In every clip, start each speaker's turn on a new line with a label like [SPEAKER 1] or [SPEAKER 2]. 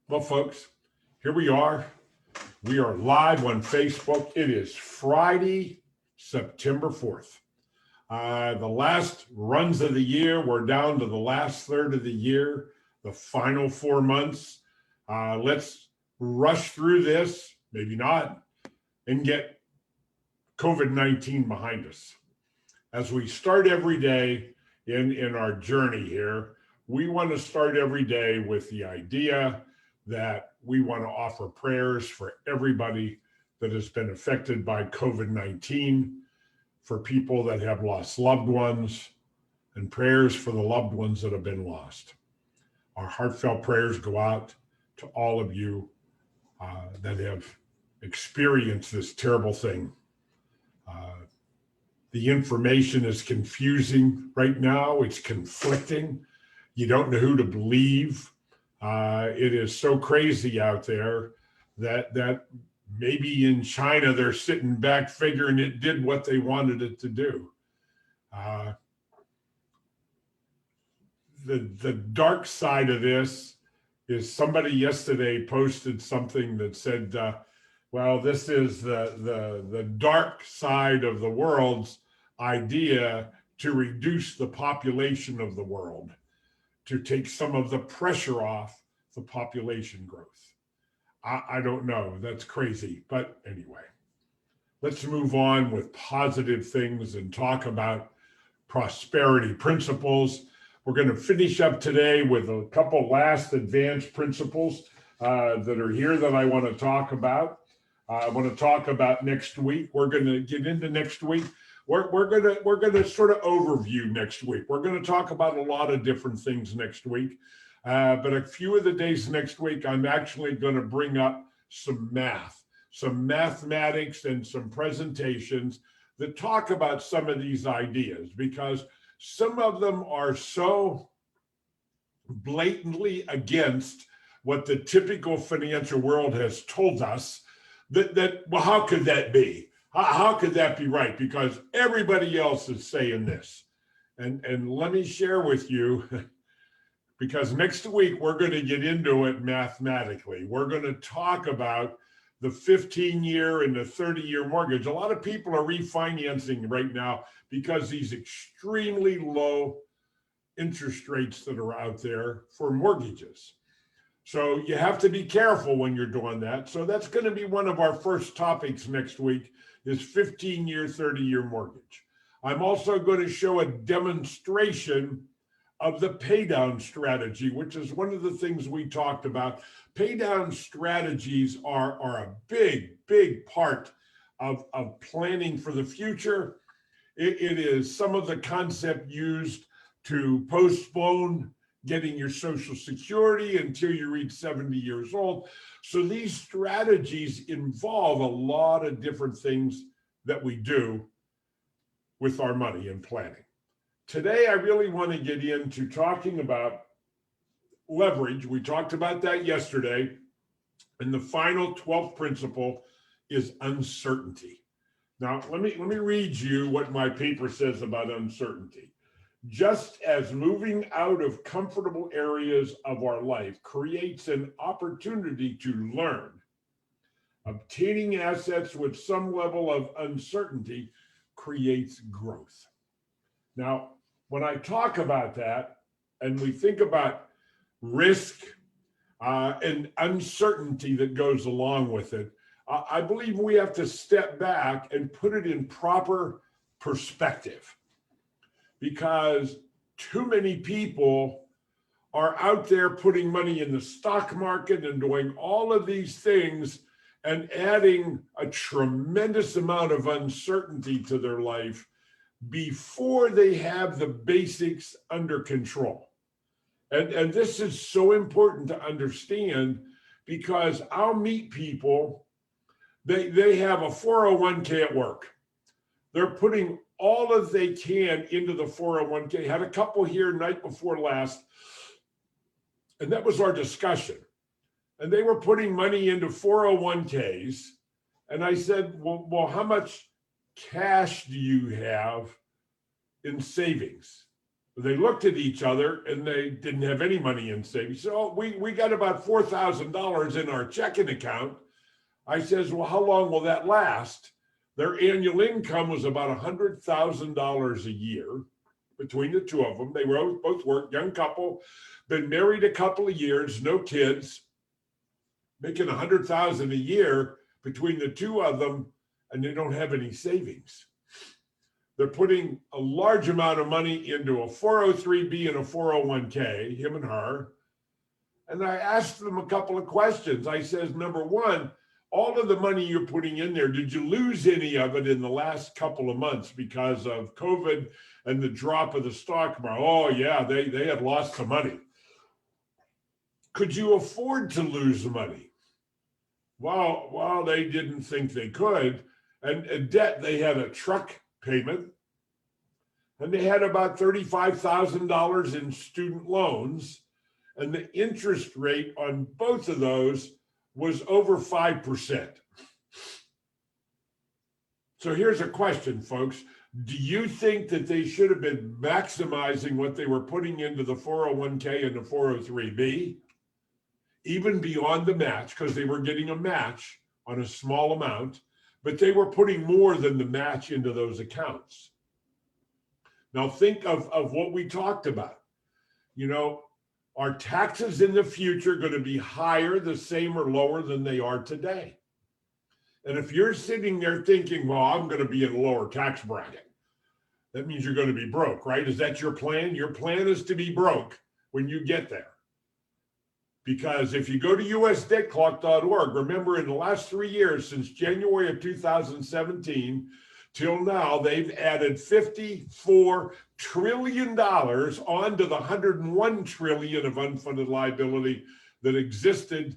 [SPEAKER 1] Well, folks, here we are. We are live on Facebook. It is Friday, September 4th. The last runs of the year, we're down to the last third of the year, the final 4 months. Let's rush through this, maybe not, and get COVID 19 behind us. As we start every day in our journey here, we want to start every day with the idea that we want to offer prayers for everybody that has been affected by COVID 19, for people that have lost loved ones, and prayers for the loved ones that have been lost. Our heartfelt prayers go out to all of you that have experienced this terrible thing. The information is confusing right now, it's conflicting. You don't know who to believe. It is so crazy out there that maybe in China they're sitting back figuring it did what they wanted it to do. The dark side of this is somebody yesterday posted something that said, well, this is the dark side of the world's idea to reduce the population of the world, to take some of the pressure off the population growth. I don't know, that's crazy. But anyway, let's move on with positive things and talk about prosperity principles. We're going to finish up today with a couple last advanced principles that are here that I want to talk about. I want to talk about next week. We're going to get into next week. We're gonna sort of overview next week. We're going to talk about a lot of different things next week, but a few of the days next week, I'm actually going to bring up some math, some mathematics, and some presentations that talk about some of these ideas, because some of them are so blatantly against what the typical financial world has told us that well, how could that be? How could that be right? Because everybody else is saying this. And let me share with you, because next week we're going to get into it mathematically. We're going to talk about the 15-year and the 30-year mortgage. A lot of people are refinancing right now because these extremely low interest rates that are out there for mortgages. So you have to be careful when you're doing that. So that's going to be one of our first topics next week, is 15-year, 30-year mortgage. I'm also going to show a demonstration of the pay down strategy, which is one of the things we talked about. Pay down strategies are a big part of planning for the future. It is some of the concept used to postpone getting your Social Security until you reach 70 years old. So these strategies involve a lot of different things that we do with our money and planning. Today, I really want to get into talking about leverage. We talked about that yesterday. And the final 12th principle is uncertainty. Now, let me read you what my paper says about uncertainty. Just as moving out of comfortable areas of our life creates an opportunity to learn, obtaining assets with some level of uncertainty creates growth. Now, when I talk about that and we think about risk and uncertainty that goes along with it, I believe we have to step back and put it in proper perspective, because too many people are out there putting money in the stock market and doing all of these things and adding a tremendous amount of uncertainty to their life before they have the basics under control. And this is so important to understand, because I'll meet people, they have a 401k at work. They're putting all of they can into the 401k. Had a couple here night before last, and that was our discussion. And they were putting money into 401ks. And I said, well, how much cash do you have in savings? They looked at each other and they didn't have any money in savings. So we got about $4,000 in our checking account. I says, well, how long will that last? Their annual income was about $100,000 a year between the two of them. They both worked, young couple, been married a couple of years, no kids, making $100,000 a year between the two of them, and they don't have any savings. They're putting a large amount of money into a 403B and a 401k, him and her. And I asked them a couple of questions. I says, number one, all of the money you're putting in there, did you lose any of it in the last couple of months because of COVID and the drop of the stock market? Oh yeah, they had lost some money. Could you afford to lose money? Well, they didn't think they could. And debt, they had a truck payment, and they had about $35,000 in student loans, and the interest rate on both of those was over 5%. So here's a question, folks. Do you think that they should have been maximizing what they were putting into the 401k and the 403b, even beyond the match, because they were getting a match on a small amount, but they were putting more than the match into those accounts? Now think of what we talked about. You know, are taxes in the future going to be higher, the same, or lower than they are today? And if you're sitting there thinking, well, I'm going to be in a lower tax bracket, that means you're going to be broke, right? Is that your plan? Your plan is to be broke when you get there. Because if you go to usdebtclock.org, remember in the last 3 years, since January of 2017 till now, they've added $54 trillion onto the $101 trillion of unfunded liability that existed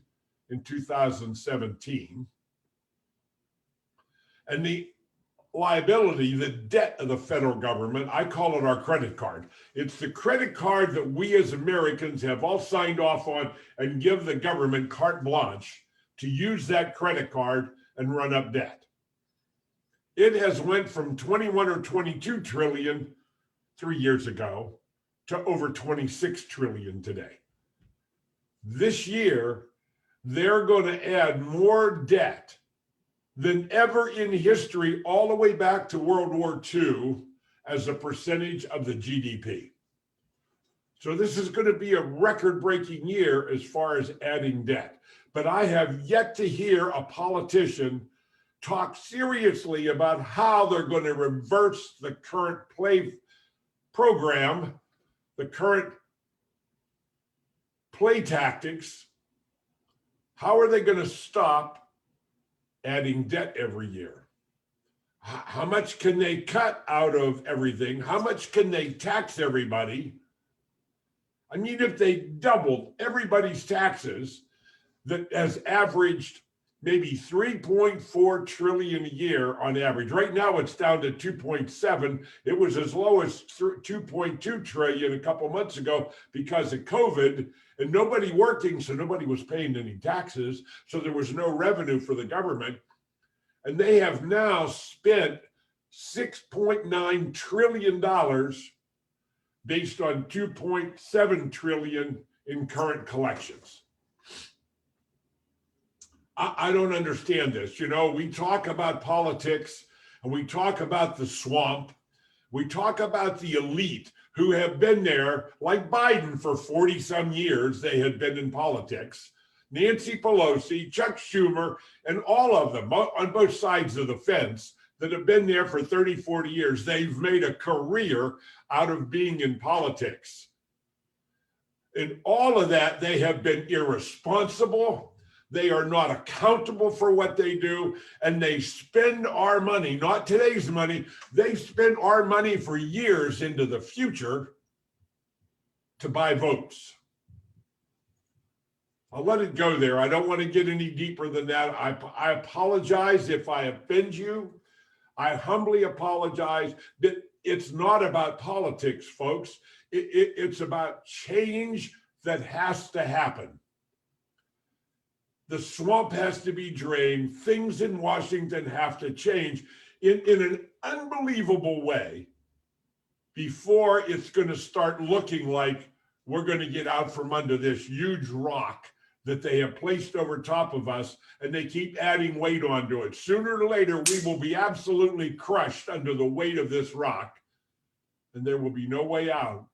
[SPEAKER 1] in 2017. And the liability, the debt of the federal government, I call it our credit card. It's the credit card that we as Americans have all signed off on and give the government carte blanche to use that credit card and run up debt. It has went from 21 or 22 trillion 3 years ago to over 26 trillion today. This year, they're going to add more debt than ever in history, all the way back to World War II, as a percentage of the GDP. So this is going to be a record-breaking year as far as adding debt. But I have yet to hear a politician talk seriously about how they're going to reverse the current program, the current play tactics. How are they going to stop adding debt every year? How much can they cut out of everything? How much can they tax everybody? I mean, if they doubled everybody's taxes that has averaged maybe 3.4 trillion a year on average. Right now it's down to 2.7. It was as low as 2.2 trillion a couple months ago because of COVID and nobody working, so nobody was paying any taxes, so there was no revenue for the government. And they have now spent $6.9 trillion based on 2.7 trillion in current collections. I don't understand this. You know, we talk about politics and we talk about the swamp. We talk about the elite who have been there, like Biden for 40 some years, they had been in politics. Nancy Pelosi, Chuck Schumer, and all of them on both sides of the fence that have been there for 30, 40 years. They've made a career out of being in politics. In all of that, they have been irresponsible. They are not accountable for what they do, and they spend our money, not today's money. They spend our money for years into the future to buy votes. I'll let it go there. I don't want to get any deeper than that. I apologize if I offend you. I humbly apologize. It's not about politics, folks. It's about change that has to happen. The swamp has to be drained. Things in Washington have to change in an unbelievable way. before it's going to start looking like we're going to get out from under this huge rock that they have placed over top of us, and they keep adding weight onto it. Sooner or later, we will be absolutely crushed under the weight of this rock, and there will be no way out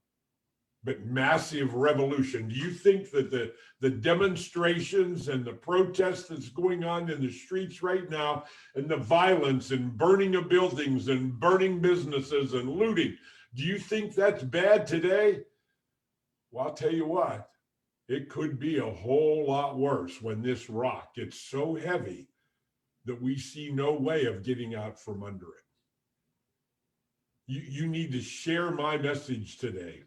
[SPEAKER 1] but massive revolution. Do you think that the demonstrations and the protests that's going on in the streets right now, and the violence and burning of buildings and burning businesses and looting, do you think that's bad today? Well, I'll tell you what, it could be a whole lot worse when this rock gets so heavy that we see no way of getting out from under it. You need to share my message today.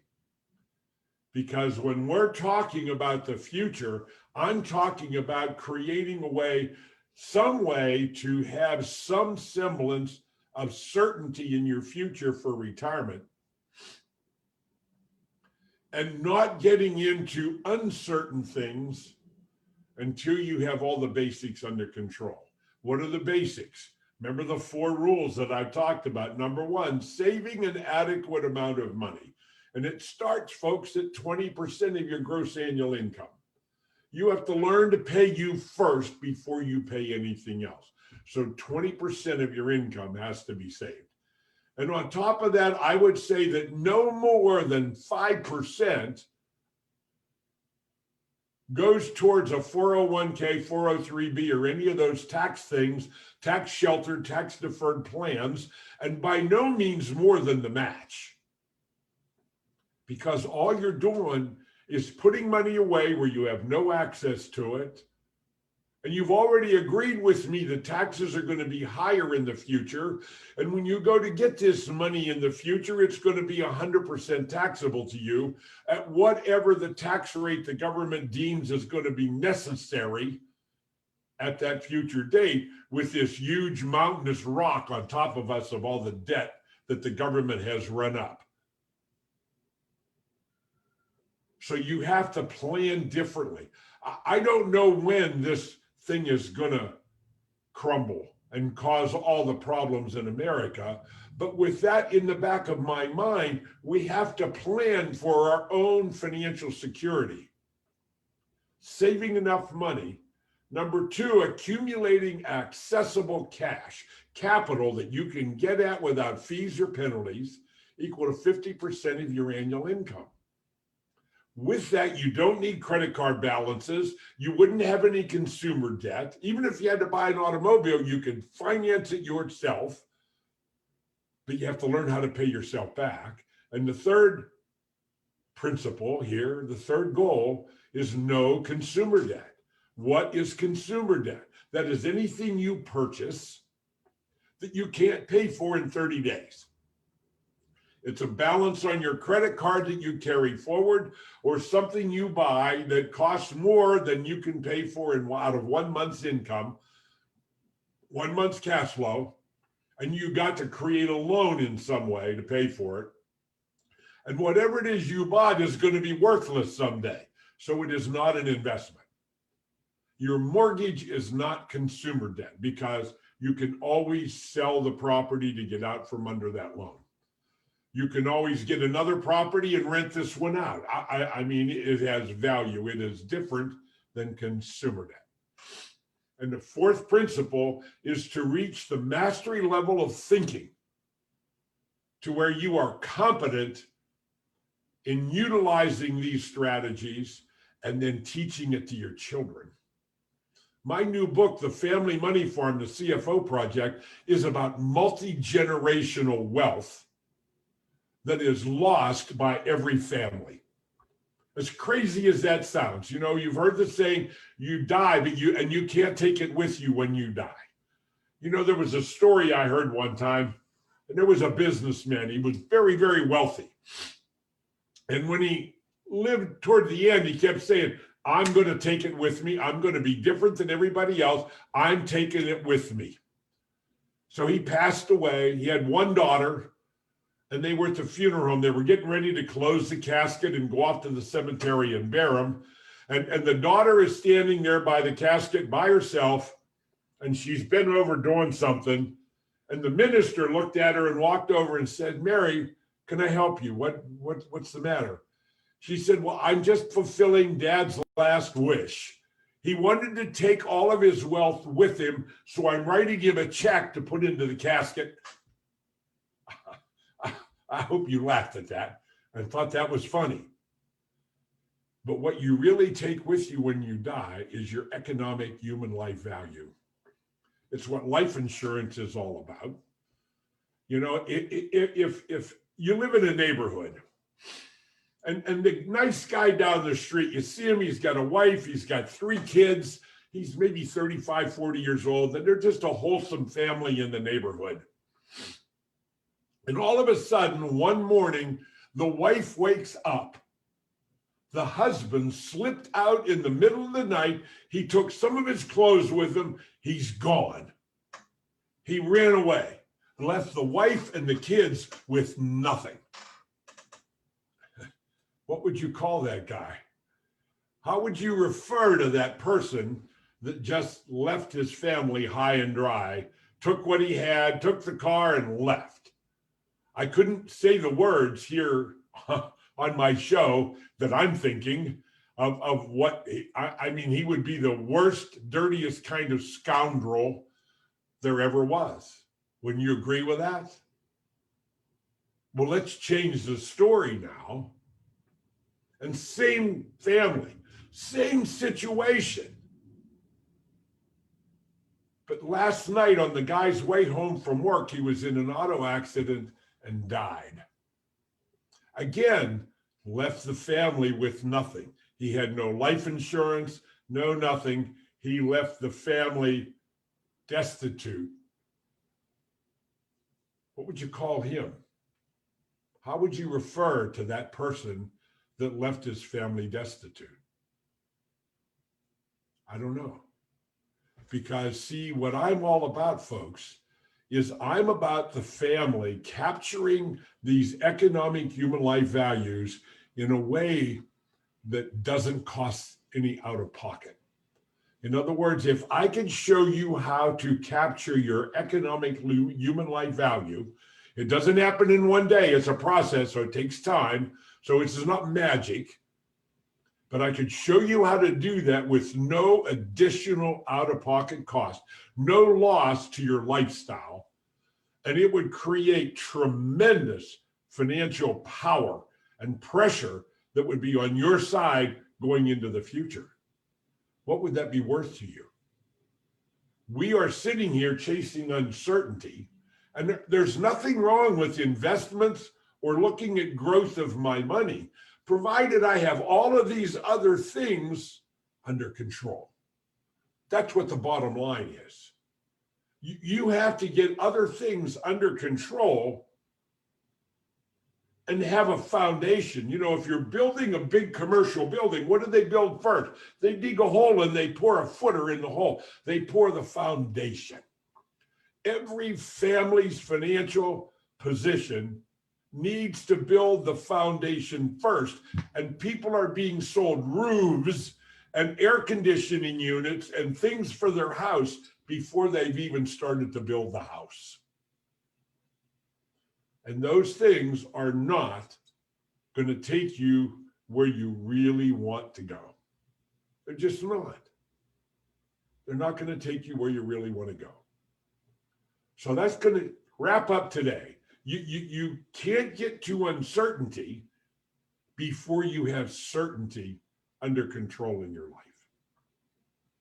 [SPEAKER 1] Because when we're talking about the future, I'm talking about creating a way, some way to have some semblance of certainty in your future for retirement, and not getting into uncertain things until you have all the basics under control. What are the basics? Remember the 4 rules that I talked about. Number 1, saving an adequate amount of money. And it starts, folks, at 20% of your gross annual income. You have to learn to pay you first before you pay anything else. So 20% of your income has to be saved. And on top of that, I would say that no more than 5% goes towards a 401k, 403b, or any of those tax things, tax sheltered, tax deferred plans, and by no means more than the match. Because all you're doing is putting money away where you have no access to it. And you've already agreed with me that taxes are going to be higher in the future. And when you go to get this money in the future, it's going to be 100% taxable to you at whatever the tax rate the government deems is going to be necessary at that future date, with this huge mountainous rock on top of us of all the debt that the government has run up. So you have to plan differently. I don't know when this thing is going to crumble and cause all the problems in America. But with that in the back of my mind, we have to plan for our own financial security. Saving enough money. Number 2, accumulating accessible cash, capital that you can get at without fees or penalties, equal to 50% of your annual income. With that, you don't need credit card balances. You wouldn't have any consumer debt. Even if you had to buy an automobile, you could finance it yourself, but you have to learn how to pay yourself back. And the third principle here, the third goal, is no consumer debt. What is consumer debt? That is anything you purchase that you can't pay for in 30 days. It's a balance on your credit card that you carry forward, or something you buy that costs more than you can pay for out of 1 month's income, 1 month's cash flow, and you got to create a loan in some way to pay for it. And whatever it is you bought is going to be worthless someday. So it is not an investment. Your mortgage is not consumer debt, because you can always sell the property to get out from under that loan. You can always get another property and rent this one out. I mean, it has value. It is different than consumer debt. And the fourth principle is to reach the mastery level of thinking to where you are competent in utilizing these strategies and then teaching it to your children. My new book, The Family Money Farm, the CFO Project, is about multi-generational wealth that is lost by every family. As crazy as that sounds, you know, you've heard the saying, you die, but you can't take it with you when you die. You know, there was a story I heard one time, and there was a businessman. He was very, very wealthy. And when he lived toward the end, he kept saying, I'm going to take it with me. I'm going to be different than everybody else. I'm taking it with me. So he passed away. He had one daughter, and they were at the funeral home. They were getting ready to close the casket and go off to the cemetery and bury him. And the daughter is standing there by the casket by herself, and she's bent over doing something. And the minister looked at her and walked over and said, Mary, Can I help you? What's the matter? She said, well, I'm just fulfilling Dad's last wish. He wanted to take all of his wealth with him, so I'm writing him a check to put into the casket. I hope you laughed at that and thought that was funny. But what you really take with you when you die is your economic human life value. It's what life insurance is all about. You know, if you live in a neighborhood and the nice guy down the street, you see him, he's got a wife, he's got 3 kids, he's maybe 35, 40 years old, and they're just a wholesome family in the neighborhood. And all of a sudden, one morning, the wife wakes up. The husband slipped out in the middle of the night. He took some of his clothes with him. He's gone. He ran away, left the wife and the kids with nothing. What would you call that guy? How would you refer to that person that just left his family high and dry, took what he had, took the car and left? I couldn't say the words here on my show that I'm thinking of what, I mean, he would be the worst, dirtiest kind of scoundrel there ever was. Wouldn't you agree with that? Well, let's change the story now. And same family, same situation. But last night on the guy's way home from work, he was in an auto accident and died. Again, left the family with nothing. He had no life insurance, no nothing. He left the family destitute. What would you call him? How would you refer to that person that left his family destitute? I don't know. Because see, what I'm all about, folks, is I'm about the family capturing these economic human life values in a way that doesn't cost any out of pocket. In other words, if I can show you how to capture your economic human life value, it doesn't happen in one day. It's a process, so it takes time. So it's not magic, but I could show you how to do that with no additional out-of-pocket cost, no loss to your lifestyle, and it would create tremendous financial power and pressure that would be on your side going into the future. What would that be worth to you? We are sitting here chasing uncertainty, and there's nothing wrong with investments or looking at growth of my money, provided I have all of these other things under control. That's what the bottom line is. You have to get other things under control and have a foundation. You know, if you're building a big commercial building, what do they build first? They dig a hole and they pour a footer in the hole. They pour the foundation. Every family's financial position needs to build the foundation first. And people are being sold roofs and air conditioning units and things for their house before they've even started to build the house. And those things are not going to take you where you really want to go. They're just not. They're not going to take you where you really want to go. So that's going to wrap up today. You can't get to uncertainty before you have certainty under control in your life.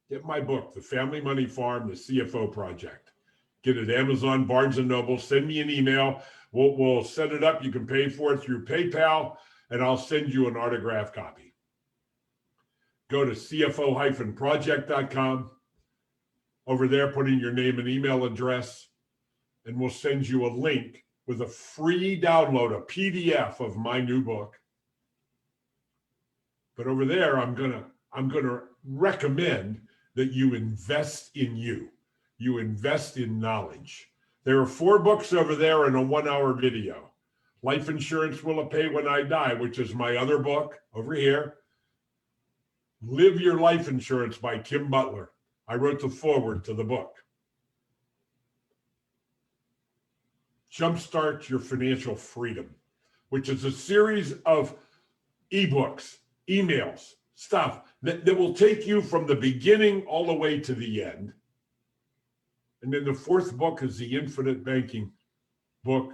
[SPEAKER 1] Get my book, The Family Money Farm, The CFO Project. Get it at Amazon, Barnes & Noble. Send me an email. We'll set it up. You can pay for it through PayPal, and I'll send you an autographed copy. Go to cfo-project.com. Over there, put in your name and email address, and we'll send you a link with a free download, a PDF of my new book. But over there, I'm gonna recommend that you invest in you. You invest in knowledge. There are 4 books over there and a 1-hour video. Life Insurance Will It Pay When I Die, which is my other book over here. Live Your Life Insurance by Kim Butler. I wrote the foreword to the book. Jumpstart your financial freedom. which is a series of ebooks, emails, stuff that will take you from the beginning all the way to the end. And then the fourth book is the Infinite Banking book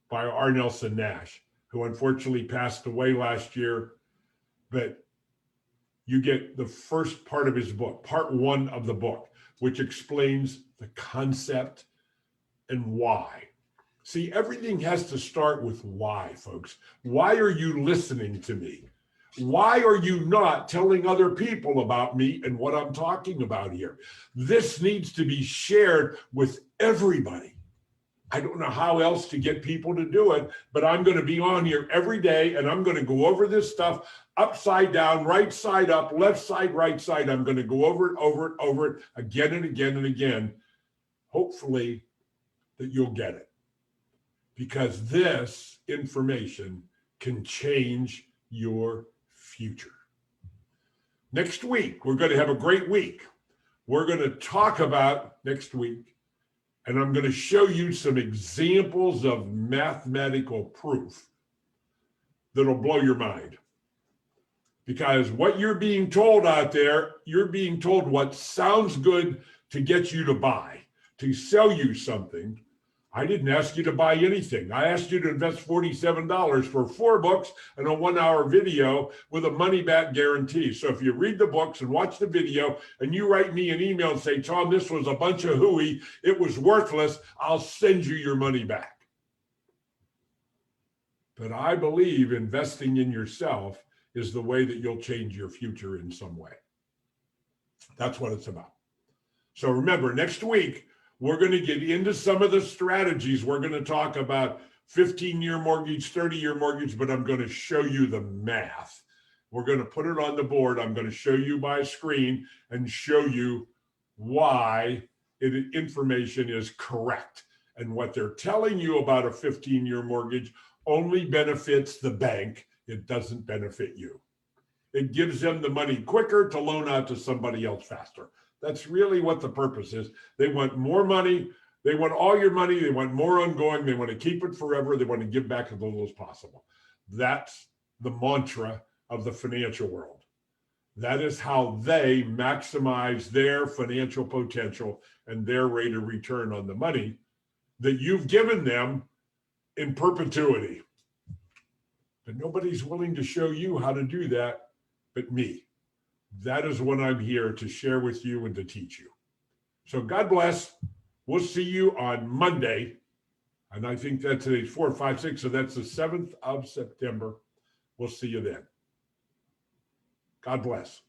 [SPEAKER 1] by R. Nelson Nash, who unfortunately passed away last year. But you get the first part of his book, part one of the book, which explains the concept and why. See, everything has to start with why, folks. Why are you listening to me? Why are you not telling other people about me and what I'm talking about here? This needs to be shared with everybody. I don't know how else to get people to do it, but I'm going to be on here every day and I'm going to go over this stuff upside down, right side up, left side, right side. I'm going to go over it again and again and again. Hopefully that you'll get it, because this information can change your future. Next week, we're going to have a great week. We're going to talk about next week, and I'm going to show you some examples of mathematical proof that'll blow your mind. Because what you're being told out there, you're being told what sounds good to get you to buy, to sell you something. I didn't ask you to buy anything. I asked you to invest $47 for 4 books and a 1-hour video with a money-back guarantee. So if you read the books and watch the video and you write me an email and say, Tom, this was a bunch of hooey, it was worthless, I'll send you your money back. But I believe investing in yourself is the way that you'll change your future in some way. That's what it's about. So remember, next week, we're going to get into some of the strategies. We're going to talk about 15-year mortgage, 30-year mortgage, but I'm going to show you the math. We're going to put it on the board. I'm going to show you by screen and show you why information is correct. And what they're telling you about a 15-year mortgage only benefits the bank. It doesn't benefit you. It gives them the money quicker to loan out to somebody else faster. That's really what the purpose is. They want more money. They want all your money. They want more ongoing. They want to keep it forever. They want to give back as little as possible. That's the mantra of the financial world. That is how they maximize their financial potential and their rate of return on the money that you've given them in perpetuity. But nobody's willing to show you how to do that but me. That is what I'm here to share with you and to teach you. So God bless. We'll see you on Monday. And I think that's today's 4, 5, 6. So that's the 7th of September. We'll see you then. God bless.